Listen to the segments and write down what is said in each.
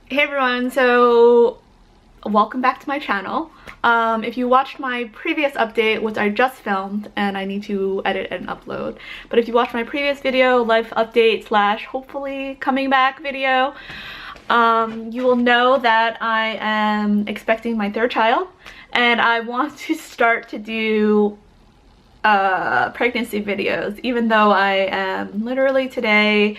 Hey everyone, so welcome back to my channel. If you watched my previous update, which I just filmed and I need to edit and upload, but if you watched my previous video, life update slash hopefully coming back video, you will know that I am expecting my third child and I want to start to do pregnancy videos, even though I am literally today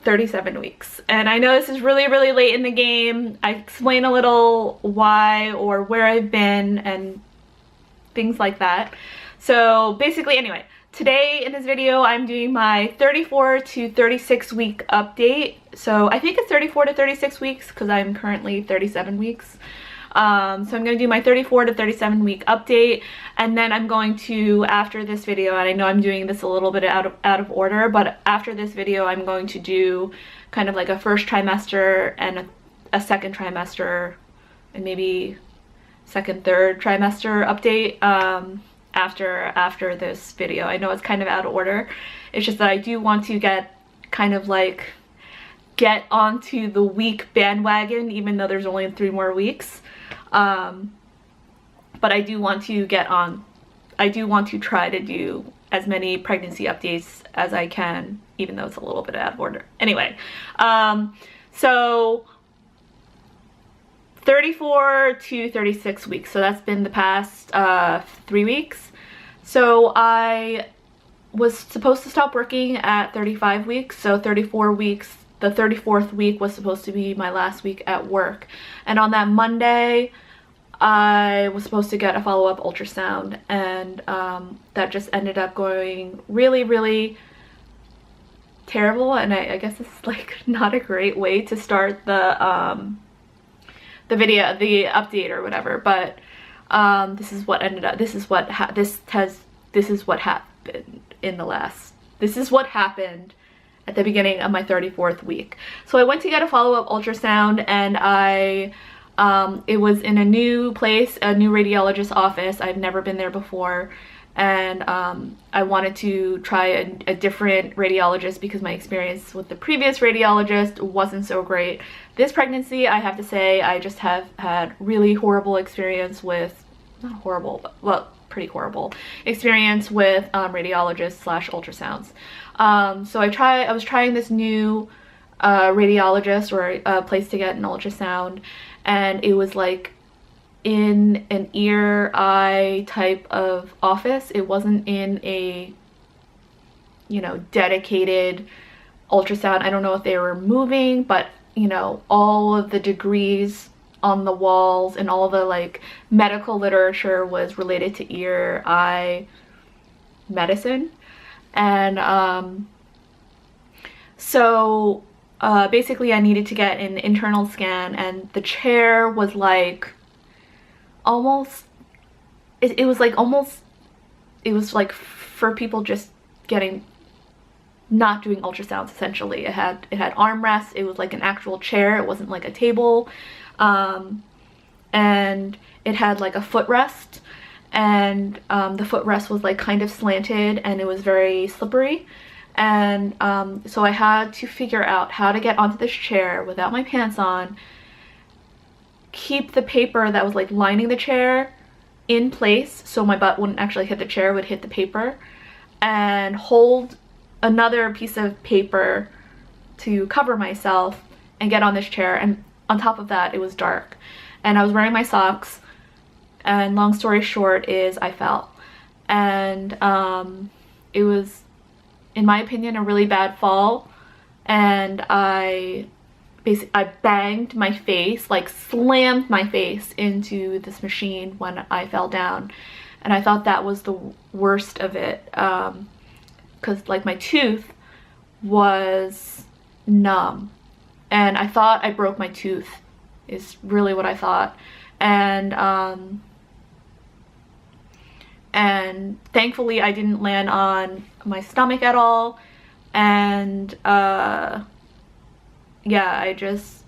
37 weeks. And I know this is really late in the game. I explain a little why or where I've been and things like that. So basically, anyway, today in this video I'm doing my 34 to 36 week update. So I think it's 34 to 36 weeks because I'm currently 37 weeks. So I'm going to do my 34 to 37 week update, and then I'm going to, after this video, and I know I'm doing this a little bit out of order, but after this video I'm going to do kind of like a first trimester and a second trimester and maybe second, third trimester update after this video. I know it's kind of out of order. It's just that I do want to get onto the week bandwagon, even though there's only 3 more weeks. But I do want to try to do as many pregnancy updates as I can, even though it's a little bit out of order. Anyway, so 34 to 36 weeks. So that's been the past 3 weeks. So I was supposed to stop working at 35 weeks, so 34 weeks. The 34th week was supposed to be my last week at work. And on that Monday, I was supposed to get a follow-up ultrasound, and that just ended up going really terrible. And I guess it's like not a great way to start the video, the update or whatever. But this is what ended up. This is what happened at the beginning of my 34th week. So I went to get a follow-up ultrasound, and it was in a new place, a new radiologist's office. I've never been there before, and I wanted to try a different radiologist because my experience with the previous radiologist wasn't so great. This pregnancy, I have to say, I just have had really horrible experience with, not horrible, but well, pretty horrible experience with radiologists slash ultrasounds. So I was trying this new radiologist, or a place to get an ultrasound, and it was like in an ear-eye type of office. It wasn't in a, you know, dedicated ultrasound. I don't know if they were moving, but you know, all of the degrees on the walls and all the like medical literature was related to ear-eye medicine. And so basically I needed to get an internal scan, and the chair was like almost, it was like for people just not doing ultrasounds essentially. It had armrests. It was like an actual chair. It wasn't like a table. And it had like a footrest, and the footrest was like kind of slanted, and it was very slippery. And so I had to figure out how to get onto this chair without my pants on, keep the paper that was like lining the chair in place so my butt wouldn't actually hit the chair, it would hit the paper, and hold another piece of paper to cover myself and get on this chair. And on top of that, it was dark, and I was wearing my socks, and long story short is I fell. And it was, in my opinion, a really bad fall, and I banged my face, like slammed my face into this machine when I fell down. And I thought that was the worst of it, because like my tooth was numb, and I thought I broke my tooth, is really what I thought. And thankfully I didn't land on my stomach at all. And yeah, I just,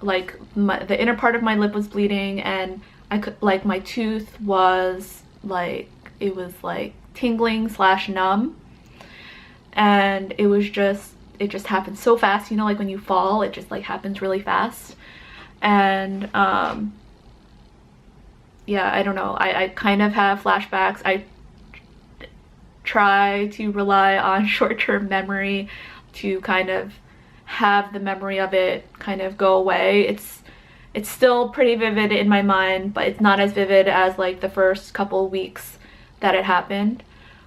like, the inner part of my lip was bleeding, and I could, like, my tooth was like, it was like tingling slash numb, and it was just it just happens so fast, you know, like when you fall, it just like happens really fast. And yeah, I don't know, I kind of have flashbacks. I try to rely on short-term memory to kind of have the memory of it kind of go away. It's still pretty vivid in my mind, but it's not as vivid as like the first couple weeks that it happened.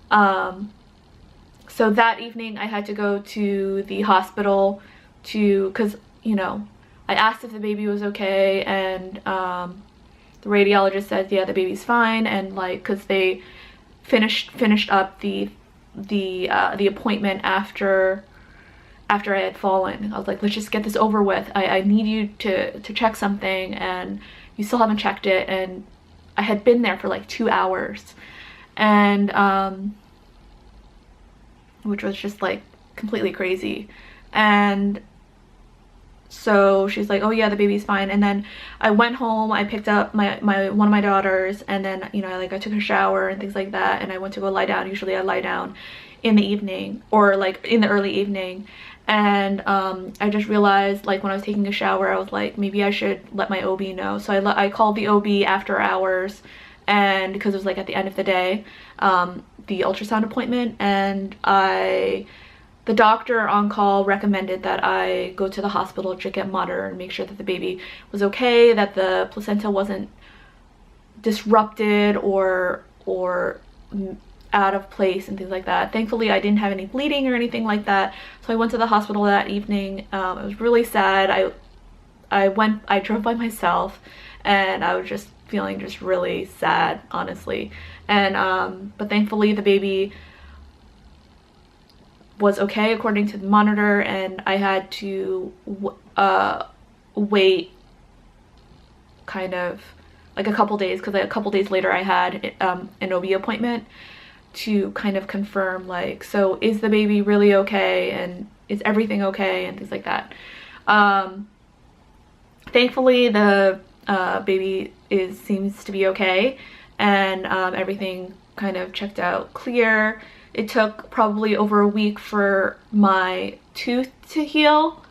So that evening I had to go to the hospital because, you know, I asked if the baby was okay, and the radiologist said, yeah, the baby's fine, and like, because they finished up the appointment after I had fallen. I was like, let's just get this over with. I need you to check something, and you still haven't checked it. And I had been there for like 2 hours, and which was just like completely crazy. And so she's like, oh yeah, the baby's fine. And then I went home, I picked up my one of my daughters, and then, you know, like I took a shower and things like that, and I went to go lie down. Usually I lie down in the evening, or like in the early evening. And I just realized, like, when I was taking a shower, I was like, maybe I should let my OB know. So I called the OB after hours, and because it was like at the end of the day, the ultrasound appointment, and the doctor on call recommended that I go to the hospital to get monitored and make sure that the baby was okay, that the placenta wasn't disrupted or out of place and things like that. Thankfully, I didn't have any bleeding or anything like that. So I went to the hospital that evening. It was really sad. I drove by myself, and I was just feeling just really sad, honestly. And but thankfully the baby was okay according to the monitor, and I had to wait kind of like a couple days, because a couple days later I had an OB appointment to kind of confirm, like, so is the baby really okay, and is everything okay, and things like that. Thankfully the baby seems to be okay, and everything kind of checked out clear. It took probably over a week for my tooth to heal.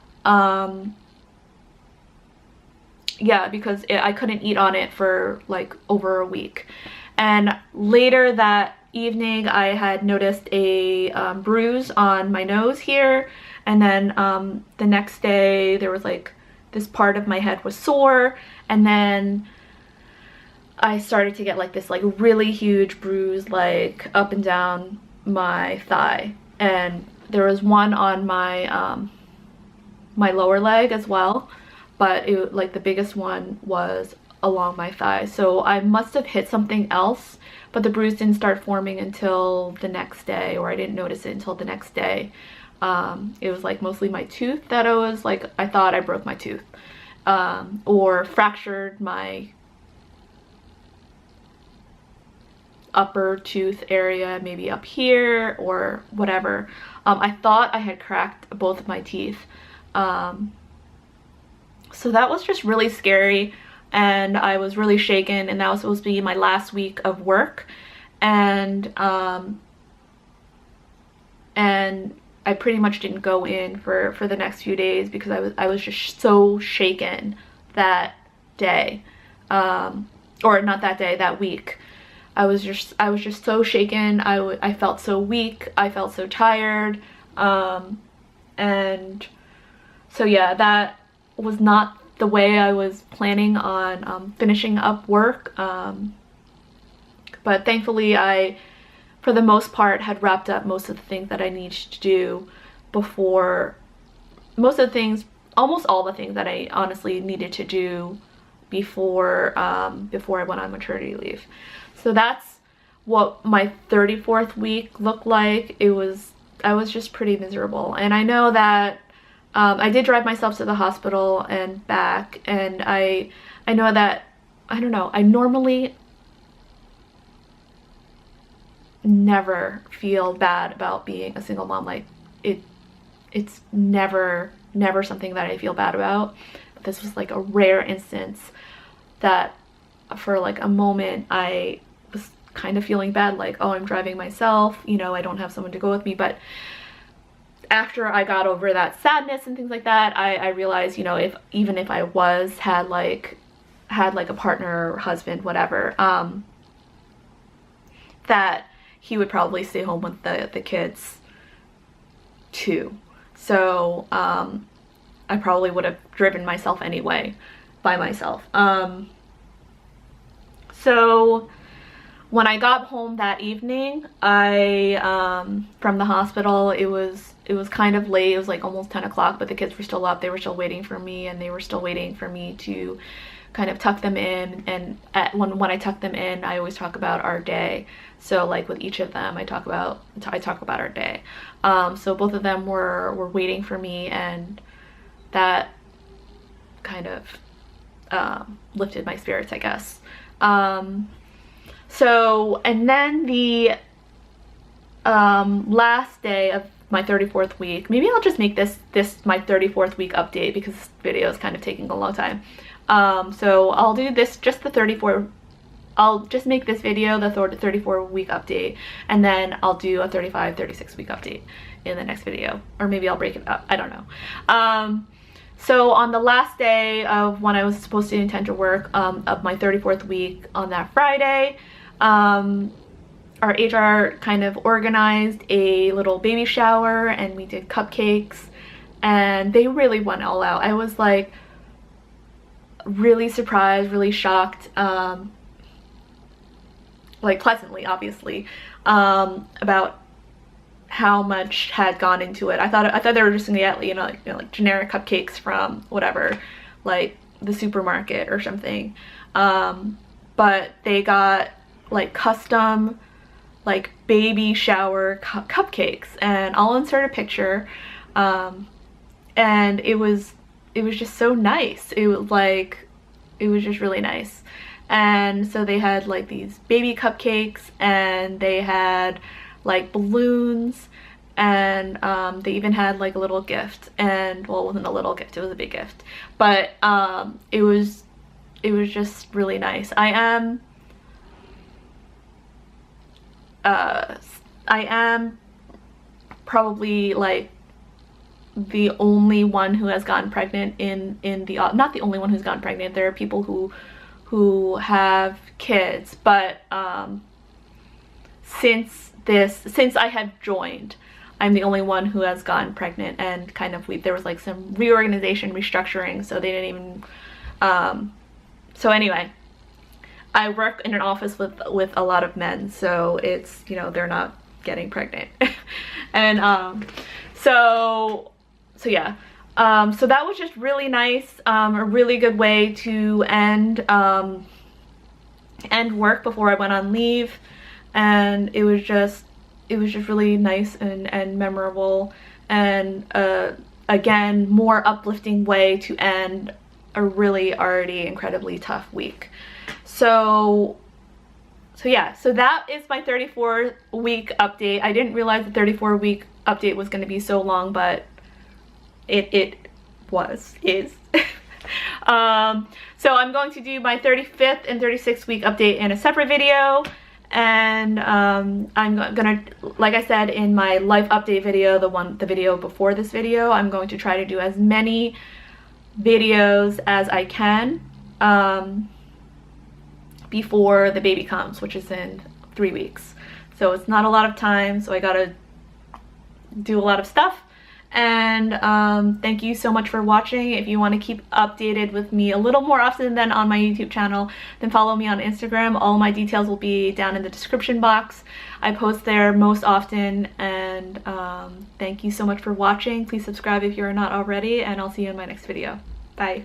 Yeah, because I couldn't eat on it for like over a week. And later that evening I had noticed a bruise on my nose here, and then the next day there was like this part of my head was sore, and then I started to get like this like really huge bruise like up and down my thigh, and there was one on my my lower leg as well, but it, like, the biggest one was along my thigh. So I must have hit something else, but the bruise didn't start forming until the next day, or I didn't notice it until the next day. It was like mostly my tooth that I was like, I thought I broke my tooth, or fractured my upper tooth area, maybe up here or whatever. I thought I had cracked both of my teeth. So that was just really scary, and I was really shaken, and that was supposed to be my last week of work, and I pretty much didn't go in for the next few days because I was just so shaken that day, or not that day, that week. I was just so shaken. I felt so weak. I felt so tired. And so yeah, that was not the way I was planning on finishing up work. But thankfully I, for the most part, had wrapped up most of the things that I needed to do before, almost all the things that I honestly needed to do before I went on maternity leave. So that's what my 34th week looked like. I was just pretty miserable. And I know that I did drive myself to the hospital and back, and I know that, I don't know, I normally never feel bad about being a single mom. Like, it's never something that I feel bad about. But this was like a rare instance that for like a moment I was kind of feeling bad, like, oh, I'm driving myself, you know, I don't have someone to go with me. But after I got over that sadness and things like that, I realized, you know, even if I had like a partner or husband, whatever, that he would probably stay home with the kids too. So I probably would have driven myself anyway by myself. So when I got home that evening, from the hospital, it was kind of late. It was like almost 10 o'clock, but the kids were still up. They were still waiting for me, and they were still waiting for me to kind of tuck them in. And when I tuck them in, I always talk about our day. So like with each of them, I talk about our day. So both of them were waiting for me, and that kind of lifted my spirits, I guess. So, and then the last day of my 34th week, maybe I'll just make this my 34th week update, because this video is kind of taking a long time. So I'll do this, just the 34, I'll just make this video the 34 week update, and then I'll do a 35, 36 week update in the next video, or maybe I'll break it up, I don't know. So on the last day of when I was supposed to intend to work of my 34th week, on that Friday, our HR kind of organized a little baby shower, and we did cupcakes, and they really went all out. I was like really surprised, really shocked, like pleasantly, obviously, about how much had gone into it. I thought they were just gonna get, you know, like generic cupcakes from whatever, like the supermarket or something, but they got like custom, like baby shower cupcakes, and I'll insert a picture, and it was just so nice. It was just really nice. And so they had like these baby cupcakes, and they had like balloons, and they even had like a little gift, and well, it wasn't a little gift, it was a big gift, but it was just really nice. I am probably like the only one who has gotten pregnant in the, not the only one who's gotten pregnant, there are people who have kids, but since I have joined, I'm the only one who has gotten pregnant, and kind of there was like some reorganization, restructuring, so they didn't even, so anyway, I work in an office with a lot of men, so it's, you know, they're not getting pregnant. And so yeah, so that was just really nice, a really good way to end work before I went on leave, and it was just really nice and memorable, and again, more uplifting way to end a really already incredibly tough week. So yeah, so that is my 34 week update. I didn't realize the 34 week update was going to be so long, but is. So I'm going to do my 35th and 36th week update in a separate video, and I'm gonna, like I said in my life update video, the video before this video, I'm going to try to do as many videos as I can before the baby comes, which is in 3 weeks. So it's not a lot of time, so I gotta do a lot of stuff. And thank you so much for watching. If you want to keep updated with me a little more often than on my YouTube channel, then follow me on Instagram. All my details will be down in the description box. I post there most often, and thank you so much for watching. Please subscribe if you're not already, and I'll see you in my next video. Bye.